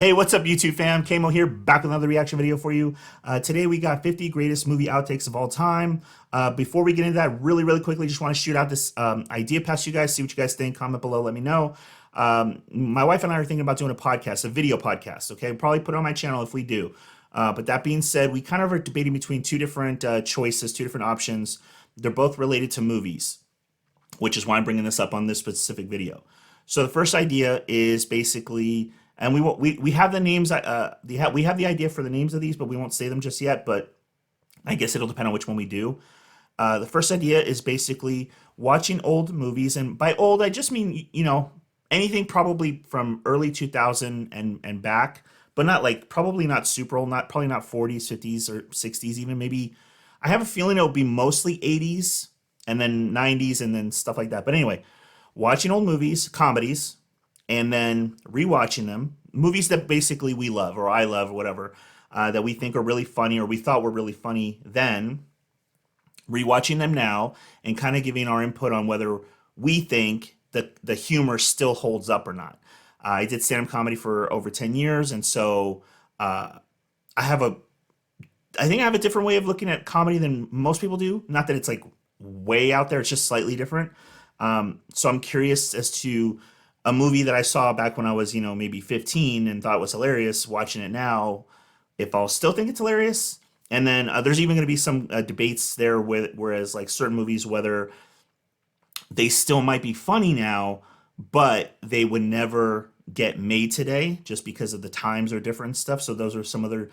Hey, what's up, YouTube fam? Kamo here, back with another reaction video for you. Today we got 50 greatest movie outtakes of all time. Before we get into that, really quickly, just want to shoot out this idea past you guys, see what you guys think, comment below, let me know. My wife and I are thinking about doing a podcast, a video podcast, okay? Probably put it on my channel if we do. But that being said, we kind of are debating between two different choices, two different options. They're both related to movies, which is why I'm bringing this up on this specific video. So the first idea is basically, and we have the names. We have the idea for the names of these, but we won't say them just yet. But I guess it'll depend on which one we do. The first idea is basically watching old movies, and by old I just mean anything probably from early 2000 and back, but not like probably not super old, not probably not 40s, 50s, or 60s even. Maybe I have a feeling it'll be mostly 80s and then 90s and then stuff like that. But anyway, watching old movies, comedies, and then rewatching them, movies that basically we love or I love or whatever, that we think are really funny or we thought were really funny then, rewatching them now and kind of giving our input on whether we think that the humor still holds up or not. I did stand-up comedy for over 10 years, and so I have a I think I have a different way of looking at comedy than most people do. Not that it's like way out there, it's just slightly different. So I'm curious as to a movie that I saw back when I was, maybe 15 and thought was hilarious, watching it now, if I'll still think it's hilarious. And then there's even going to be some debates there, whereas like certain movies, whether they still might be funny now, but they would never get made today just because of the times are different and stuff. So those are some other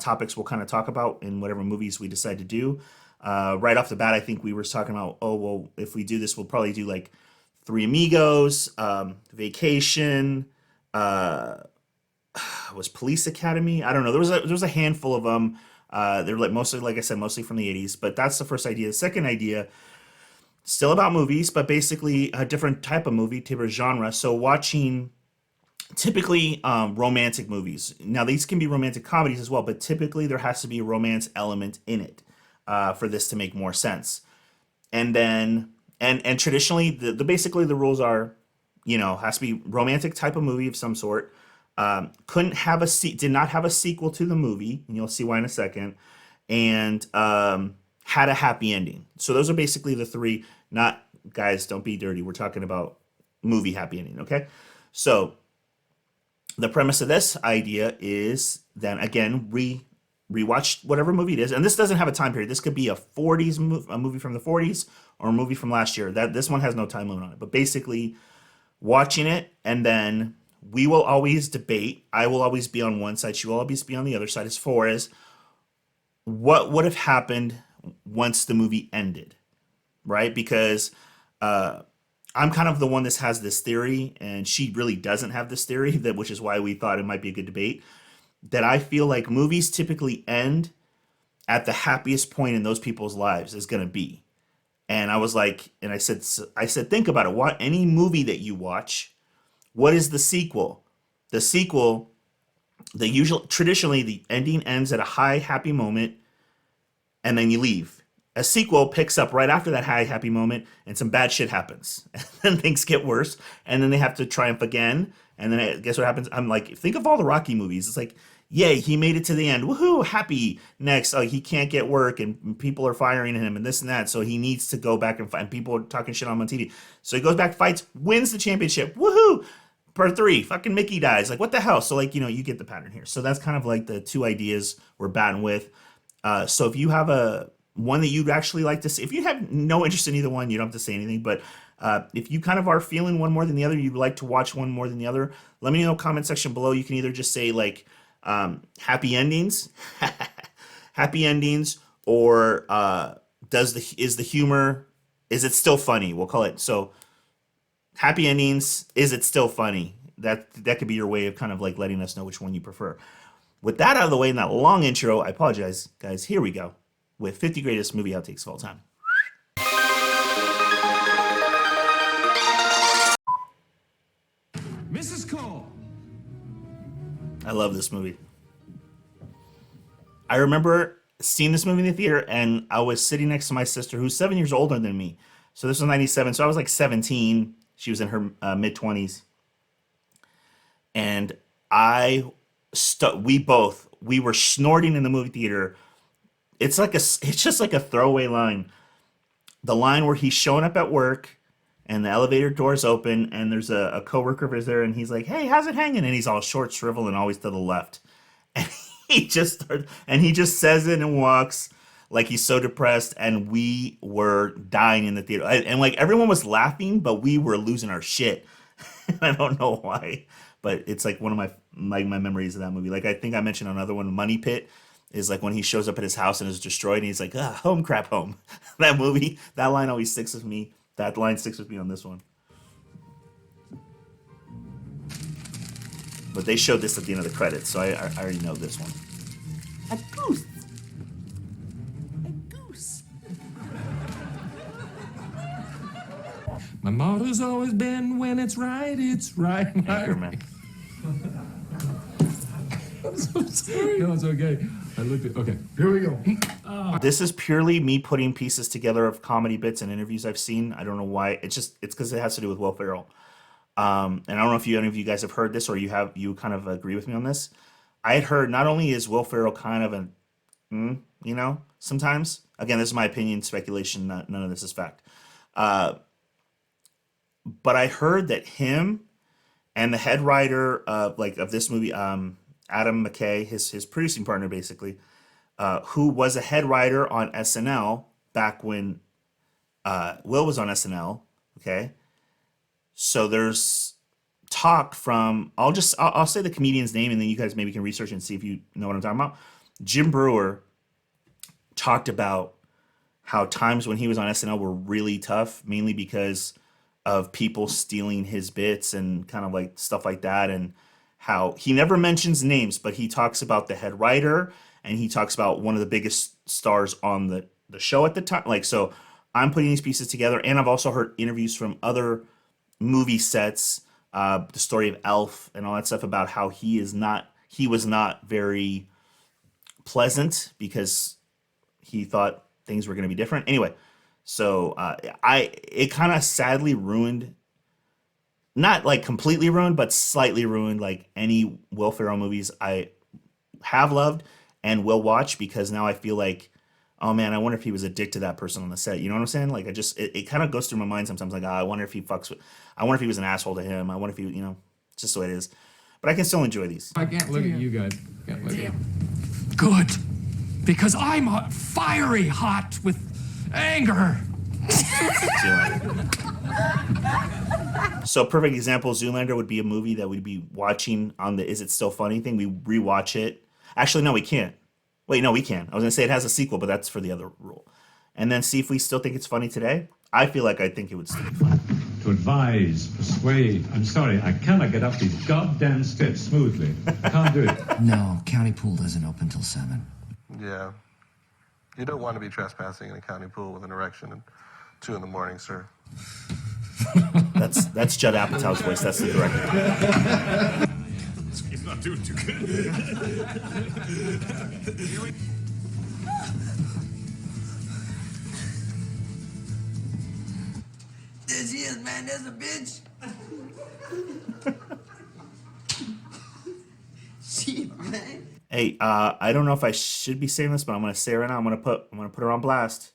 topics we'll kind of talk about in whatever movies we decide to do. Right off the bat, I think we were talking about, oh, well, if we do this, we'll probably do like Three Amigos, Vacation, was Police Academy. I don't know. There was a handful of them. They're like mostly, like I said, mostly from the 80s. But that's the first idea. The second idea, still about movies, but basically a different type of movie, type of genre. So watching typically romantic movies. Now these can be romantic comedies as well, but typically there has to be a romance element in it for this to make more sense. And then and traditionally the basically the rules are, has to be romantic type of movie of some sort. Couldn't have did not have a sequel to the movie, and you'll see why in a second. And had a happy ending. So those are basically the three. Not, guys, don't be dirty. We're talking about movie happy ending. Okay, so the premise of this idea is then again rewatch whatever movie it is, and this doesn't have a time period. This could be a movie from the 40s or a movie from last year. That this one has no time limit on it. But basically, watching it, and then we will always debate. I will always be on one side. She will always be on the other side. As far as what would have happened once the movie ended, right? Because I'm kind of the one that has this theory, and she really doesn't have this theory, that which is why we thought it might be a good debate. That I feel like movies typically end at the happiest point in those people's lives is going to be. And I was like, and I said, think about it. What any movie that you watch, what is the sequel? The sequel, traditionally the ending ends at a high happy moment, and then you leave. A sequel picks up right after that high happy moment, and some bad shit happens, and then things get worse, and then they have to triumph again. And then guess what happens? I'm like, think of all the Rocky movies. It's like, yay, he made it to the end. Woohoo, happy. Next, oh, he can't get work, and people are firing him, and this and that. So he needs to go back and fight. And people are talking shit on him on TV. So he goes back, fights, wins the championship. Woohoo! Part three, fucking Mickey dies. Like, what the hell? So, like, you get the pattern here. So that's kind of like the two ideas we're batting with. So if you have a one that you'd actually like to see, if you have no interest in either one, you don't have to say anything. But if you kind of are feeling one more than the other, you'd like to watch one more than the other, let me know in the comment section below. You can either just say like happy endings, happy endings, or is the humor, is it still funny? We'll call it so. Happy endings, is it still funny? That could be your way of kind of like letting us know which one you prefer. With that out of the way, in that long intro, I apologize, guys. Here we go with 50 greatest movie outtakes of all time. Mrs. Cole. I love this movie. I remember seeing this movie in the theater, and I was sitting next to my sister, who's 7 years older than me. So this was 97, so I was like 17. She was in her mid 20s. And I we were snorting in the movie theater. It's just like a throwaway line. The line where he's showing up at work and the elevator doors open and there's a coworker of his there and he's like, "Hey, how's it hanging?" And he's all short, shriveled, and always to the left. And he just says it and walks like he's so depressed. And we were dying in the theater, and like everyone was laughing, but we were losing our shit. I don't know why, but it's like one of my memories of that movie. Like I think I mentioned another one, Money Pit, is like when he shows up at his house and is destroyed, and he's like, "Home crap home." That movie, that line always sticks with me. That line sticks with me on this one. But they showed this at the end of the credits, so I already know this one. A goose. A goose. My motto's always been, when it's right, it's right. Anchorman. I'm so sorry. No, it's okay. I looked at. Okay, here we go. This is purely me putting pieces together of comedy bits and interviews I've seen. I don't know why. It's because it has to do with Will Ferrell. And I don't know if any of you guys have heard this or you kind of agree with me on this. I had heard not only is Will Ferrell kind of sometimes. Again, this is my opinion, speculation. None of this is fact. But I heard that him and the head writer of this movie, Adam McKay, his producing partner basically, who was a head writer on SNL back when Will was on SNL. Okay, so there's talk from I'll say the comedian's name and then you guys maybe can research and see if you know what I'm talking about. Jim Brewer talked about how times when he was on SNL were really tough, mainly because of people stealing his bits and kind of like stuff like that, and how he never mentions names, but he talks about the head writer and he talks about one of the biggest stars on the show at the time. Like, so I'm putting these pieces together, and I've also heard interviews from other movie sets, the story of Elf and all that stuff about how he was not very pleasant because he thought things were going to be different. Anyway, so it kind of sadly ruined, not like completely ruined, but slightly ruined like any Will Ferrell movies I have loved and will watch, because now I feel like, oh man, I wonder if he was a dick to that person on the set. You know what I'm saying? Like it kind of goes through my mind sometimes. Like, I wonder if I wonder if he was an asshole to him. I wonder if he, it's just the way it is. But I can still enjoy these. I can't look at you guys. Can't look at. Good, because I'm fiery hot with anger. So perfect example, Zoolander would be a movie that we'd be watching on the Is It Still Funny thing. We rewatch it. Actually, no, we can't. Wait, no, we can. I was gonna say it has a sequel, but that's for the other rule. And then see if we still think it's funny today. I think it would still be funny. To advise, persuade. I'm sorry, I cannot get up these goddamn steps smoothly. Can't do it. No, county pool doesn't open till 7. Yeah. You don't want to be trespassing in a county pool with an erection at 2 a.m, sir. That's Judd Apatow's voice. That's the director. He's not doing too good. There she is, man. There's a bitch. Shit, man. Hey, I don't know if I should be saying this, but I'm gonna say it right now. I'm gonna put her on blast.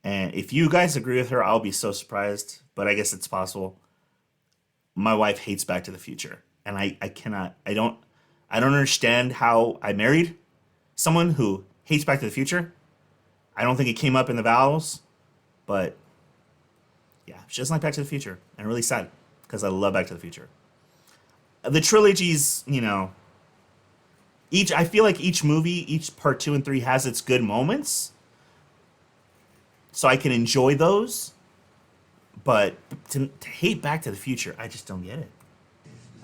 And if you guys agree with her, I'll be so surprised. But I guess it's possible. My wife hates Back to the Future, and I don't understand how I married someone who hates Back to the Future. I don't think it came up in the vows, but yeah, she doesn't like Back to the Future, and I'm really sad because I love Back to the Future. The trilogies, I feel like each movie, each part 2 and 3 has its good moments, so I can enjoy those. But to hate Back to the Future, I just don't get it.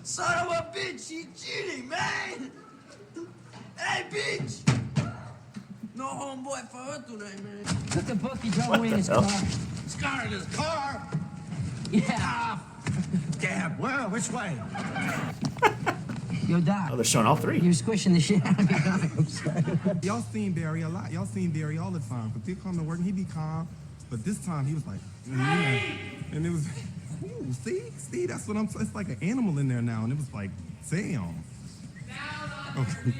Son of a bitch, she cheating, man. Hey, bitch. No homeboy for her today, man. Look at Bookie drove away in his car. Scar in his car? Yeah. Damn, where? Which way? Yo, Doc. Oh, they're showing all 3. You're squishing the shit out of me, Doc. I'm sorry. Y'all seen Barry a lot. Y'all seen Barry all the time. But they come to work and he be calm. But this time he was like, and it was, ooh, see, that's what I'm saying. It's like an animal in there now. And it was like, damn. Okay.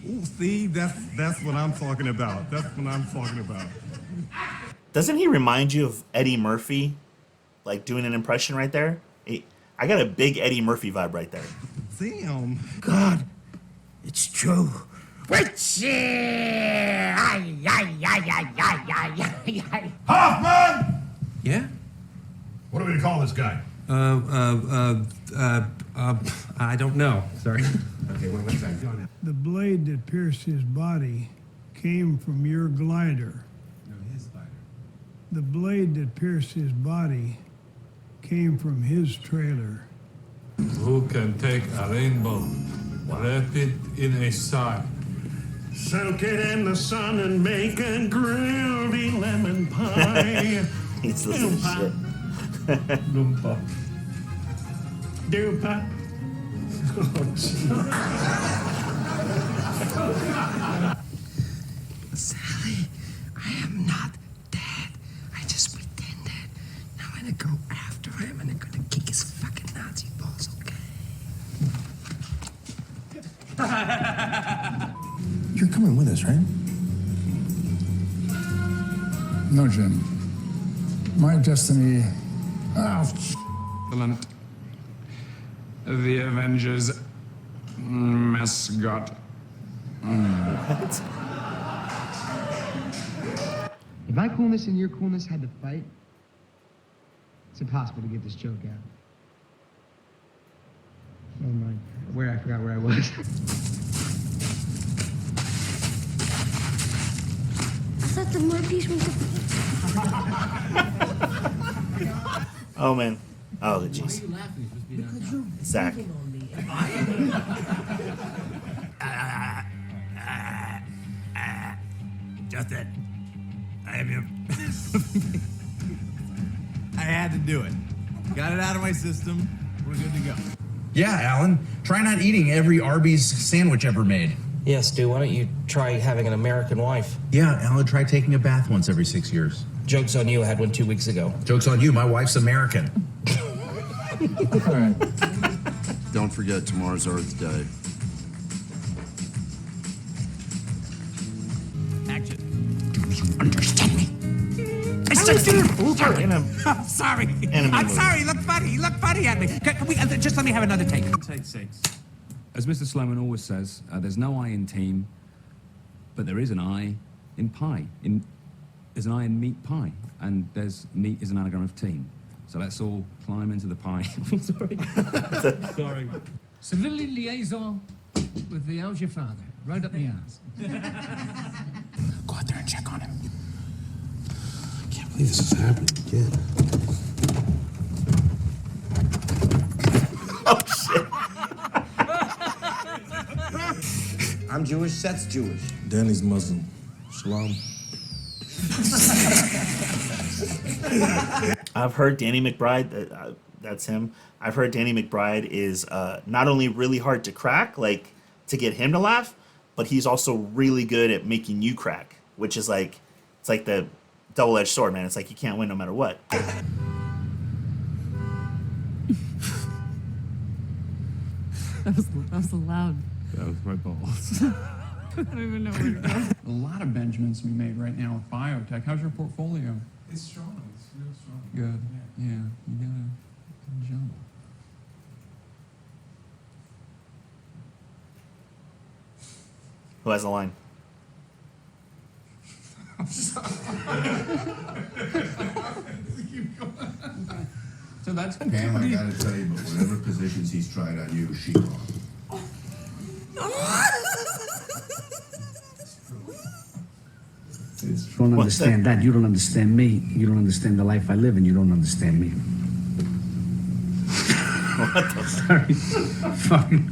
Ooh, see, that's what I'm talking about. That's what I'm talking about. Doesn't he remind you of Eddie Murphy? Like doing an impression right there? I got a big Eddie Murphy vibe right there. Damn. God, it's true. Hoffman! Yeah? What are we to call this guy? I don't know. Sorry. Okay, what's that? The blade that pierced his body came from your glider. No, his glider. The blade that pierced his body came from his trailer. Who can take a rainbow, wrap it in a sock? Soak it in the sun and make a groovy lemon pie. He's listening to shit. Loompa. Doopa. Sally, I am not dead. I just pretended. Now I'm gonna go after him and I'm gonna kick his fucking Nazi balls, okay? You're coming with us, right? No, Jim. My destiny. Excellent. The Avengers mascot. What? If my coolness and your coolness had to fight, it's impossible to get this joke out. Oh my, I forgot where I was. I thought the monkeys was Oh man. Oh jeez. Zach. Justin, I am your. I had to do it. Got it out of my system. We're good to go. Yeah, Alan. Try not eating every Arby's sandwich ever made. Yeah, Stu, why don't you try having an American wife? Yeah, Alan, try taking a bath once every 6 years. Joke's on you, I had one 2 weeks ago. Joke's on you, my wife's American. All right. Don't forget, tomorrow's Earth Day. Action. Do you understand me? It's just a blooper. I'm sorry. I'm sorry. You look funny. You look funny at me. Can we, just let me have another take. Take 6. As Mr. Sloman always says, there's no I in team, but there is an I in pie. There's an I in meat pie, and there's meat is an anagram of team. So let's all climb into the pie. Sorry. Sorry. Civilian liaison with the how's your father? Right up the ass. Go out there and check on him. I can't believe this is happening again. Oh shit. I'm Jewish. Seth's Jewish. Danny's Muslim. Shalom. I've heard Danny McBride, that's him. I've heard Danny McBride is not only really hard to crack, like to get him to laugh, but he's also really good at making you crack, which is like, it's like the double-edged sword, man. It's like you can't win no matter what. That was loud. That was my balls. I don't even know where to go. A lot of Benjamins to be made right now with biotech. How's your portfolio? It's strong. It's real strong. Good. Yeah, you got a job. Who has the line? I'm sorry. So that's Pam, I gotta tell you, but whatever positions he's tried on you, she wrong. You don't understand that. You don't understand me. You don't understand the life I live, and you don't understand me. What the? Sorry. Fucking.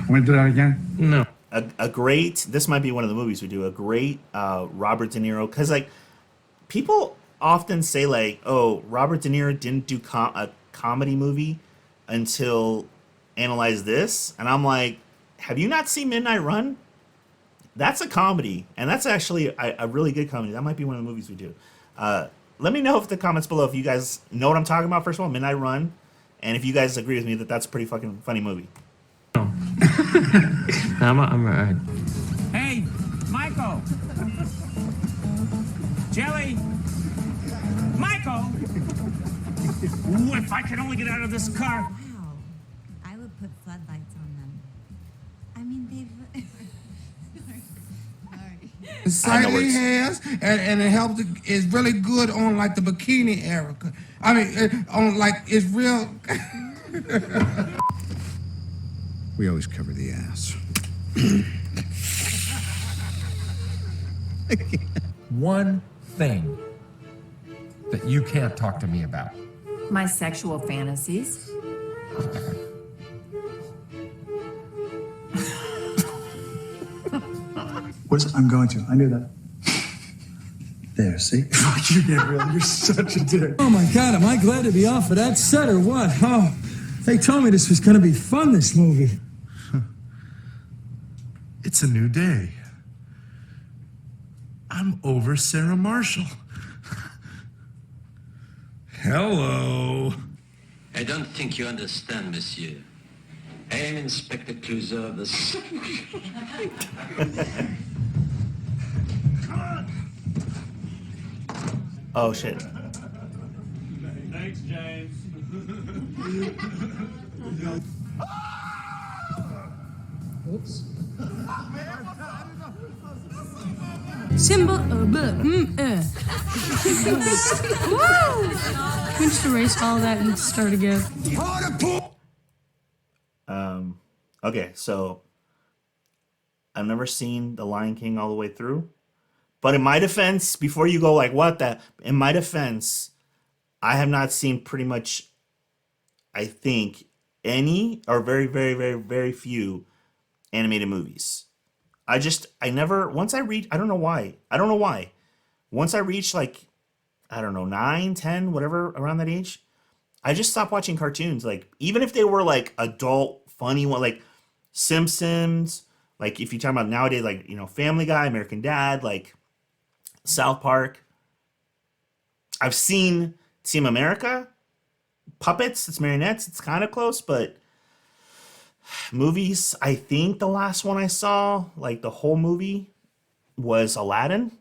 Want to do that again? No. A great, this might be one of the movies we do, a great Robert De Niro, because like people often say like, oh, Robert De Niro didn't do a comedy movie until Analyze This, and I'm like, have you not seen Midnight Run? That's a comedy, and that's actually a really good comedy. That might be one of the movies we do. Let me know if the comments below if you guys know what I'm talking about. First of all, Midnight Run, and if you guys agree with me that that's a pretty fucking funny movie. I'm all right. Hey, Michael. Jelly. Michael. Ooh, if I could only get out of this car. Wow. I would put floodlights on them. I mean, they've... Slightly hairs, and it helps. It's really good on like the bikini era. I mean, on like it's real. We always cover the ass. One thing that you can't talk to me about. My sexual fantasies. I'm going to. I knew that. There, see? You get real. You're such a dick. Oh my God, am I glad to be off of that set or what? Oh, they told me this was gonna be fun, this movie. It's a new day. I'm over Sarah Marshall. Hello. I don't think you understand, monsieur. I am Inspector Clouseau of the... Oh, shit. Thanks, James. Oops. Symbol. Woo! Can we just erase all that and start again? Okay, so I've never seen The Lion King all the way through. But in my defense, before you go like, what the? In my defense, I have not seen pretty much, I think, any or very, very, very, very few animated movies. I never, once I reach, I don't know why. Once I reach like, I don't know, 9, 10, whatever, around that age, I just stopped watching cartoons. Like, even if they were like adult, funny one, like Simpsons, like if you're talking about nowadays, like, you know, Family Guy, American Dad, like South Park. I've seen Team America, puppets, it's marionettes, it's kind of close, but movies, I think the last one I saw, like the whole movie, was Aladdin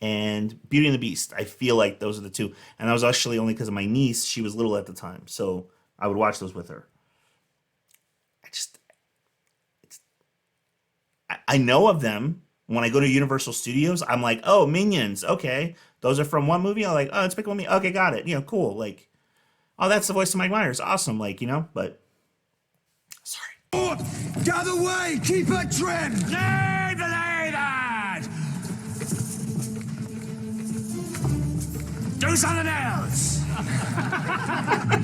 and Beauty and the Beast. I feel like those are the two. And that was actually only because of my niece. She was little at the time, so I would watch those with her. I know of them. When I go to Universal Studios, I'm like, oh, Minions. Okay. Those are from one movie. I'm like, oh, it's Pickle Me. Okay, got it. You know, cool. Like, oh, that's the voice of Mike Myers. Awesome. Like, you know, but sorry. Gather way! Keep it trim! Lead the leaders! Do something else!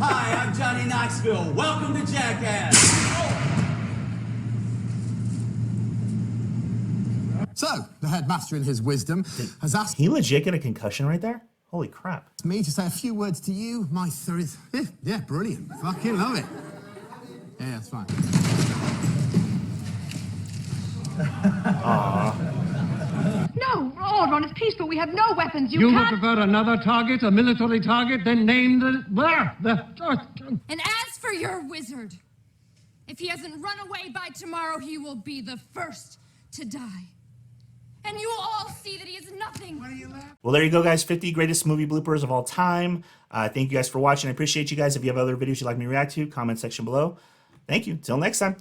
Hi, I'm Johnny Knoxville. Welcome to Jackass. So, the headmaster in his wisdom has asked he legit get a concussion right there? Holy crap. me to say a few words to you, my sir. Yeah, brilliant. Fucking love it. Yeah, that's fine. No, all Ron is peaceful. We have no weapons. You would prefer another target, a military target, then name the... And as for your wizard, if he hasn't run away by tomorrow, he will be the first to die. And you will all see that he is nothing. Well, there you go, guys. 50 greatest movie bloopers of all time. Thank you guys for watching. I appreciate you guys. If you have other videos you'd like me to react to, comment section below. Thank you. Till next time.